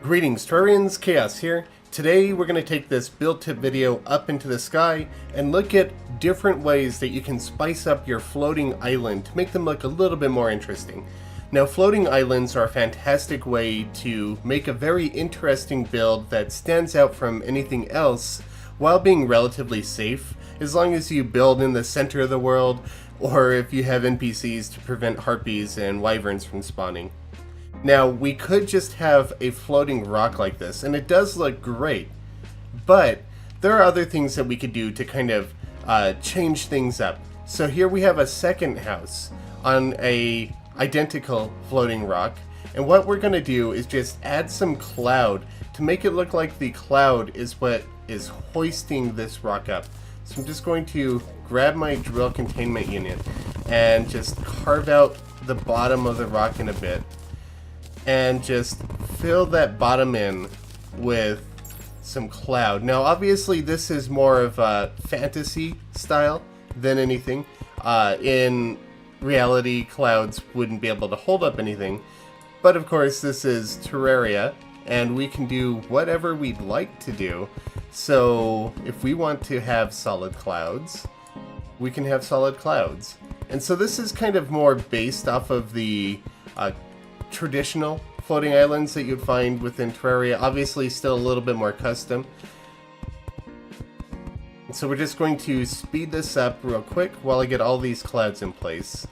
Greetings Terrarians, Khaios here. Today we're going to take this build tip video up into the sky and look at different ways that you can spice up your floating island to make them look a little bit more interesting. Now floating islands are a fantastic way to make a very interesting build that stands out from anything else while being relatively safe, as long as you build in the center of the world or if you have NPCs to prevent harpies and wyverns from spawning. Now, we could just have a floating rock like this, and it does look great, but there are other things that we could do to kind of change things up. So here we have a second house on a identical floating rock, and what we're going to do is just add some cloud to make it look like the cloud is what is hoisting this rock up. So I'm just going to grab my drill containment unit and just carve out the bottom of the rock in a bit, and just fill that bottom in with some cloud. Now obviously this is more of a fantasy style than anything. In reality, clouds wouldn't be able to hold up anything, but of course this is Terraria and we can do whatever we'd like to do. So if we want to have solid clouds, we can have solid clouds. And so this is kind of more based off of the traditional floating islands that you'd find within Terraria, obviously still a little bit more custom. So we're just going to speed this up real quick while I get all these clouds in place.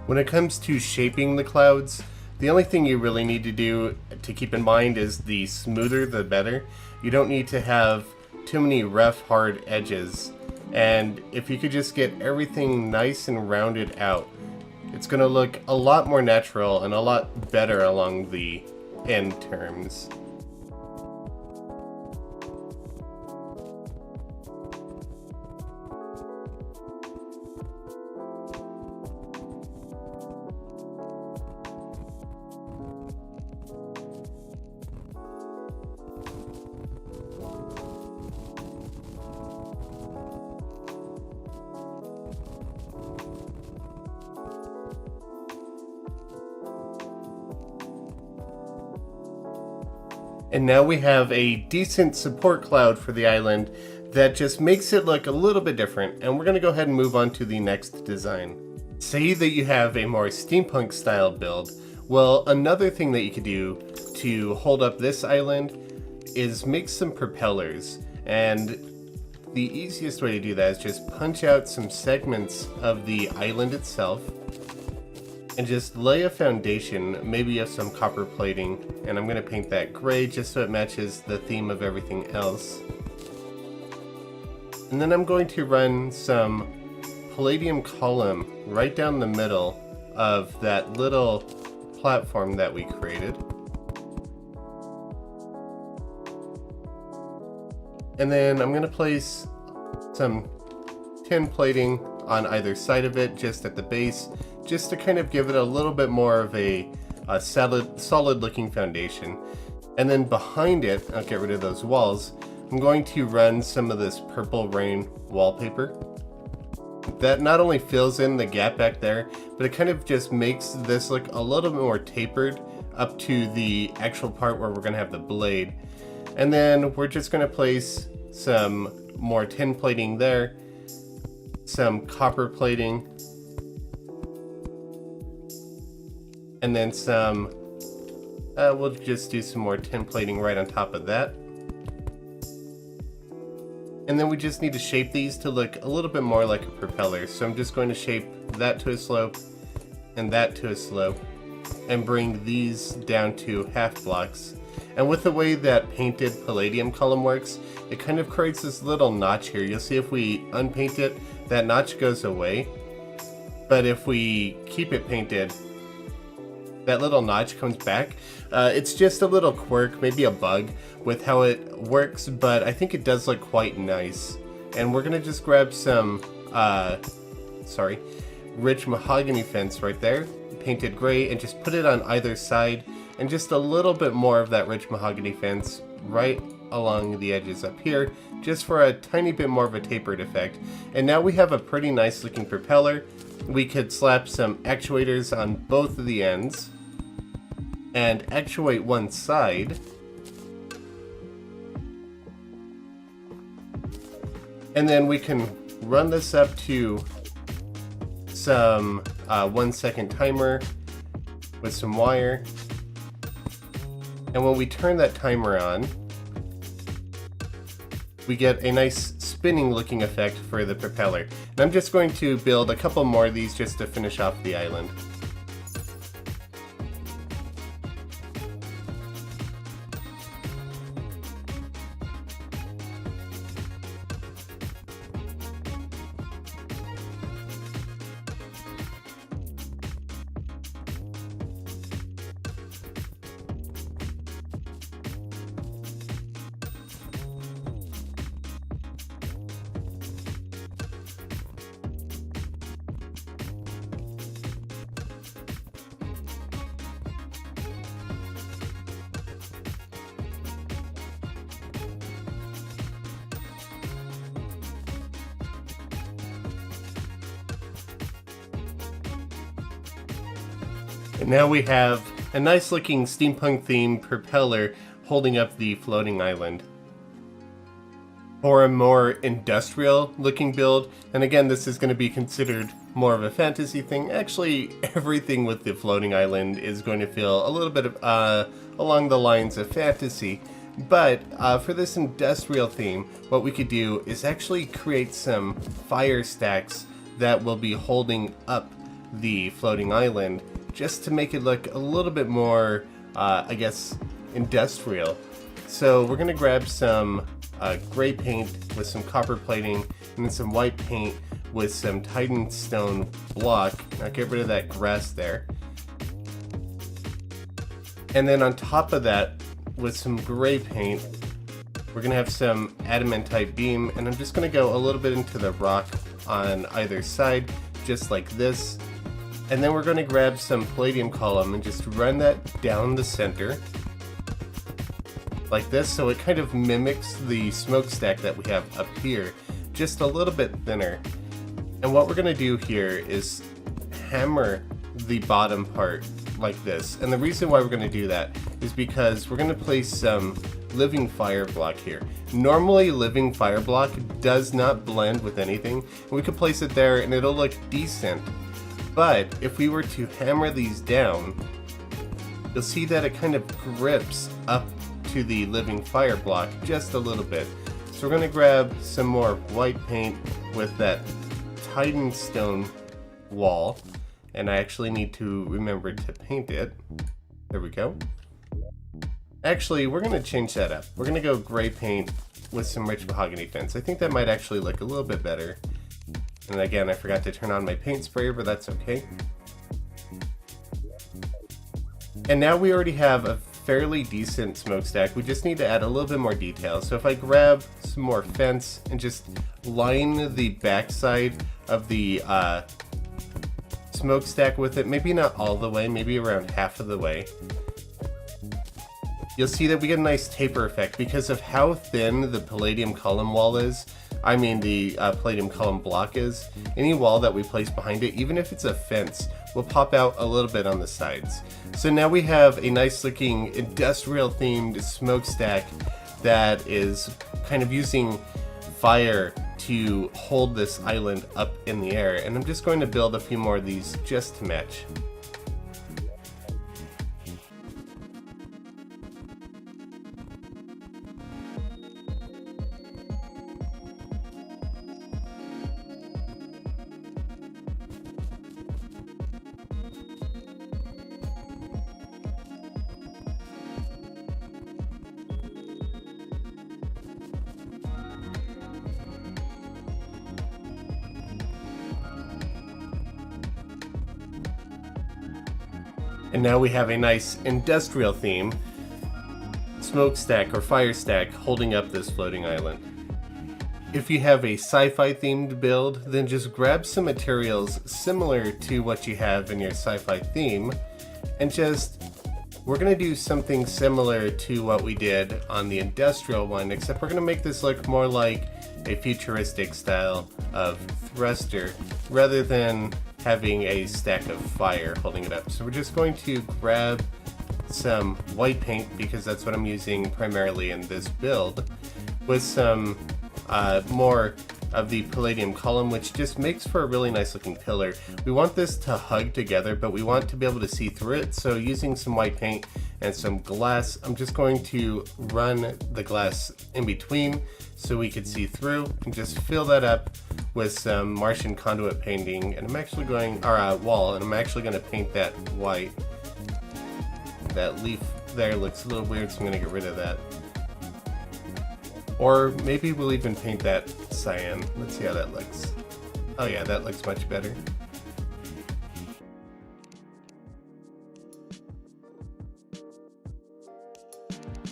When it comes to shaping the clouds, the only thing you really need to do to keep in mind is the smoother the better. You don't need to have too many rough, hard edges. And if you could just get everything nice and rounded out, it's going to look a lot more natural and a lot better along the end terms. And now we have a decent support cloud for the island that just makes it look a little bit different, and we're going to go ahead and move on to the next design. Say that you have a more steampunk style build. Well, another thing that you could do to hold up this island is make some propellers, and the easiest way to do that is just punch out some segments of the island itself and just lay a foundation, maybe of some copper plating, and I'm going to paint that gray just so it matches the theme of everything else. And then I'm going to run some palladium column right down the middle of that little platform that we created. And then I'm going to place some tin plating on either side of it, just at the base, just to kind of give it a little bit more of a solid looking foundation. And then behind it, I'll get rid of those walls, I'm going to run some of this purple rain wallpaper. That not only fills in the gap back there, but it kind of just makes this look a little bit more tapered up to the actual part where we're going to have the blade. And then we're just going to place some more tin plating there, some copper plating, and then some, we'll just do some more tin plating right on top of that. And then we just need to shape these to look a little bit more like a propeller. So I'm just going to shape that to a slope and that to a slope and bring these down to half blocks. And with the way that painted palladium column works, it kind of creates this little notch here. You'll see if we unpaint it, that notch goes away. But if we keep it painted, that little notch comes back. It's just a little quirk, maybe a bug with how it works, but I think it does look quite nice. And we're gonna just grab some, rich mahogany fence right there, painted gray, and just put it on either side, and just a little bit more of that rich mahogany fence right along the edges up here, just for a tiny bit more of a tapered effect. And now we have a pretty nice looking propeller. We could slap some actuators on both of the ends and actuate one side. And then we can run this up to some 1 second timer with some wire. And when we turn that timer on, we get a nice spinning looking effect for the propeller. And I'm just going to build a couple more of these just to finish off the island. And now we have a nice looking steampunk themed propeller holding up the floating island. For a more industrial looking build, and again this is going to be considered more of a fantasy thing. Actually, everything with the floating island is going to feel a little bit of, along the lines of fantasy. But for this industrial theme, what we could do is actually create some fire stacks that will be holding up the floating island, just to make it look a little bit more, I guess, industrial. So we're gonna grab some gray paint with some copper plating, and then some white paint with some Titan stone block. Now get rid of that grass there. And then on top of that, with some gray paint, we're gonna have some adamantite beam, and I'm just gonna go a little bit into the rock on either side, just like this. And then we're going to grab some palladium column and just run that down the center like this, so it kind of mimics the smokestack that we have up here, just a little bit thinner. And what we're going to do here is hammer the bottom part like this. And the reason why we're going to do that is because we're going to place some living fire block here. Normally living fire block does not blend with anything, and we could place it there and it'll look decent. But if we were to hammer these down, you'll see that it kind of grips up to the living fire block just a little bit. So we're going to grab some more white paint with that Titan stone wall, and I actually need to remember to paint it. There we go. Actually, we're going to change that up. We're going to go gray paint with some rich mahogany fence. I think that might actually look a little bit better. And again, I forgot to turn on my paint sprayer, but that's okay. And now we already have a fairly decent smokestack. We just need to add a little bit more detail. So if I grab some more fence and just line the backside of the smokestack with it, maybe not all the way, maybe around half of the way, you'll see that we get a nice taper effect because of how thin the palladium column wall is. I mean the palladium column block is. Any wall that we place behind it, even if it's a fence, will pop out a little bit on the sides. So now we have a nice looking industrial themed smokestack that is kind of using fire to hold this island up in the air. And I'm just going to build a few more of these just to match. And now we have a nice industrial theme smokestack or fire stack holding up this floating island. If you have a sci-fi themed build, then just grab some materials similar to what you have in your sci-fi theme, and we're going to do something similar to what we did on the industrial one, except we're going to make this look more like a futuristic style of thruster rather than having a stack of fire holding it up. So we're just going to grab some white paint, because that's what I'm using primarily in this build, with some more of the palladium column, which just makes for a really nice looking pillar. We want this to hug together, but we want to be able to see through it. So using some white paint and some glass, I'm just going to run the glass in between so we could see through, and just fill that up with some Martian conduit painting. And I'm actually going, or wall, and I'm actually going to paint that white. That leaf there looks a little weird, so I'm going to get rid of that. Or maybe we'll even paint that cyan. Let's see how that looks. Oh yeah, that looks much better.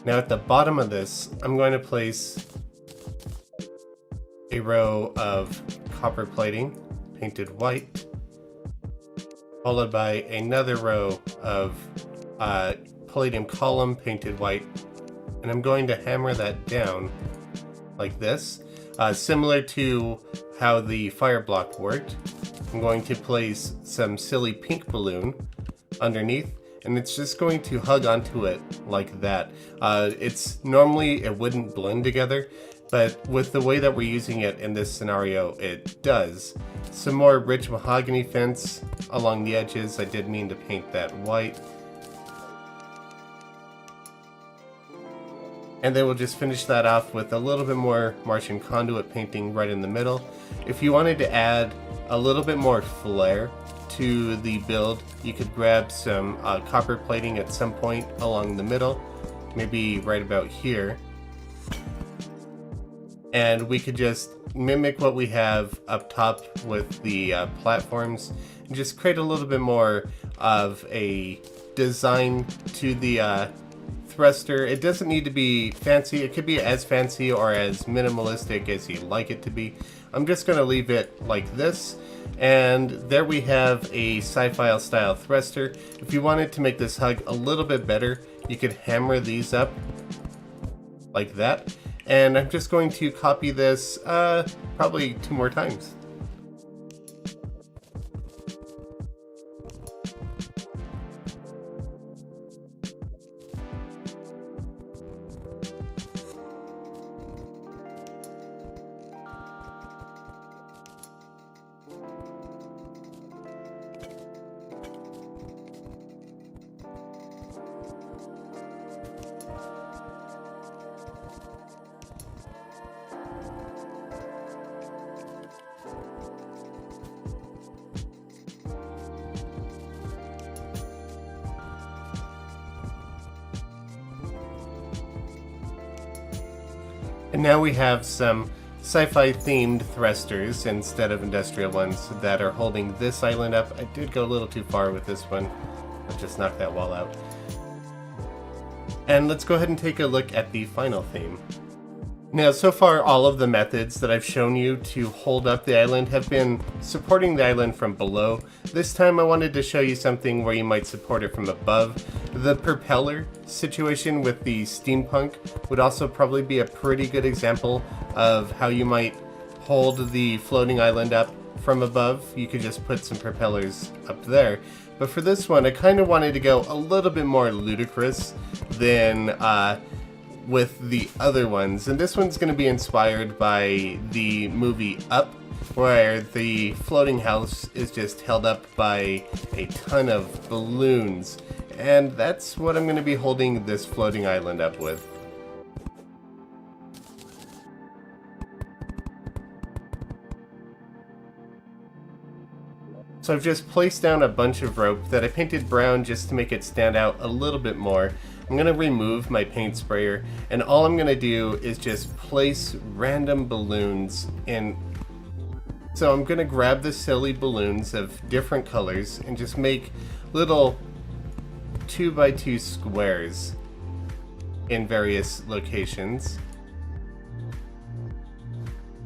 Now at the bottom of this, I'm going to place a row of copper plating painted white, followed by another row of palladium column painted white, and I'm going to hammer that down like this, similar to how the fire block worked. I'm going to place some silly pink balloon underneath, and it's just going to hug onto it like that. It's normally it wouldn't blend together, but with the way that we're using it in this scenario, it does. Some more rich mahogany fence along the edges. I did mean to paint that white. And then we'll just finish that off with a little bit more Martian conduit painting right in the middle. If you wanted to add a little bit more flair to the build, you could grab some copper plating at some point along the middle, maybe right about here. And we could just mimic what we have up top with the platforms, and just create a little bit more of a design to the thruster. It doesn't need to be fancy. It could be as fancy or as minimalistic as you like it to be. I'm just going to leave it like this. And there we have a sci-fi style thruster. If you wanted to make this hug a little bit better, you could hammer these up like that. And I'm just going to copy this probably 2 more times. And now we have some sci-fi themed thrusters instead of industrial ones that are holding this island up. I did go a little too far with this one. I'll just knock that wall out. And let's go ahead and take a look at the final theme. Now, so far, all of the methods that I've shown you to hold up the island have been supporting the island from below. This time I wanted to show you something where you might support it from above. The propeller situation with the Steampunk would also probably be a pretty good example of how you might hold the floating island up from above. You could just put some propellers up there. But for this one, I kind of wanted to go a little bit more ludicrous than with the other ones, and this one's going to be inspired by the movie Up, where the floating house is just held up by a ton of balloons, and that's what I'm going to be holding this floating island up with. So I've just placed down a bunch of rope that I painted brown just to make it stand out a little bit more. I'm going to remove my paint sprayer, and all I'm going to do is just place random balloons in. So I'm going to grab the silly balloons of different colors and just make little 2x2 squares in various locations.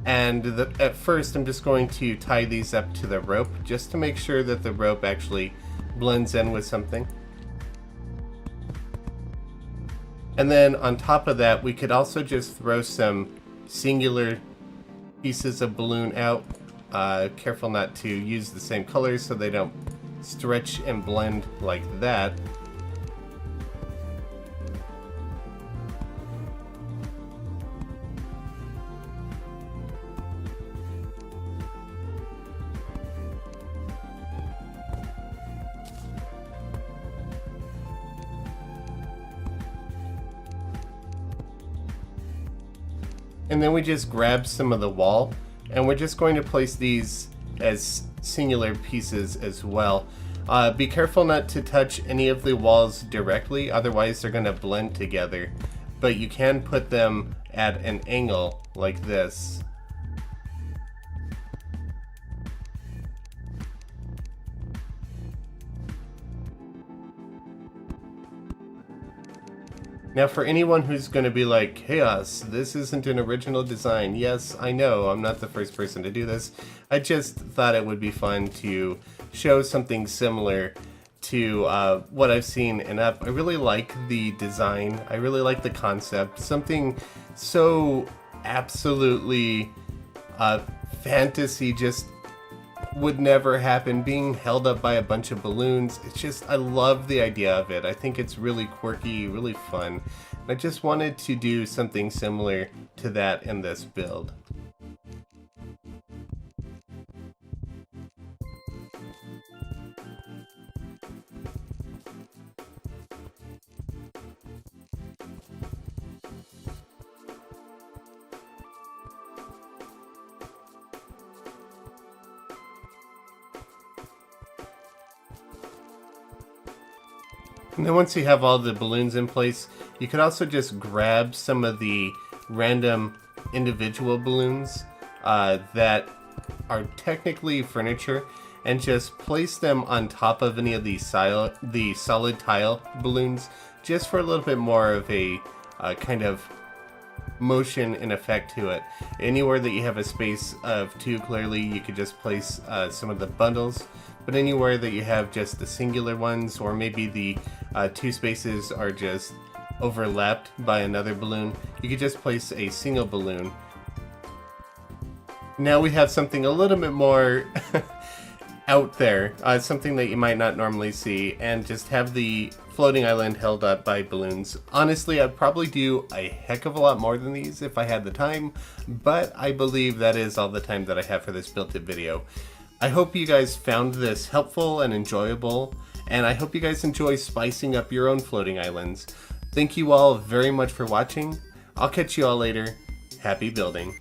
And at first I'm just going to tie these up to the rope just to make sure that the rope actually blends in with something. And then on top of that, we could also just throw some singular pieces of balloon out. Careful not to use the same colors so they don't stretch and blend like that. And then we just grab some of the wall, and we're just going to place these as singular pieces as well. Be careful not to touch any of the walls directly, otherwise they're going to blend together. But you can put them at an angle like this. Now for anyone who's going to be like, Khaios, this isn't an original design. Yes, I know, I'm not the first person to do this. I just thought it would be fun to show something similar to what I've seen and up. I really like the design. I really like the concept. Something so absolutely fantasy just would never happen, being held up by a bunch of balloons. It's just, I love the idea of it. I think it's really quirky, really fun. And I just wanted to do something similar to that in this build. And then once you have all the balloons in place, you could also just grab some of the random individual balloons that are technically furniture and just place them on top of any of the solid tile balloons just for a little bit more of a kind of motion and effect to it. Anywhere that you have a space of two, clearly you could just place some of the bundles, but anywhere that you have just the singular ones, or maybe the two spaces are just overlapped by another balloon, you could just place a single balloon. Now we have something a little bit more out there, something that you might not normally see, and just have the floating island held up by balloons. Honestly, I'd probably do a heck of a lot more than these if I had the time, but I believe that is all the time that I have for this built-it video. I hope you guys found this helpful and enjoyable, and I hope you guys enjoy spicing up your own floating islands. Thank you all very much for watching. I'll catch you all later. Happy building.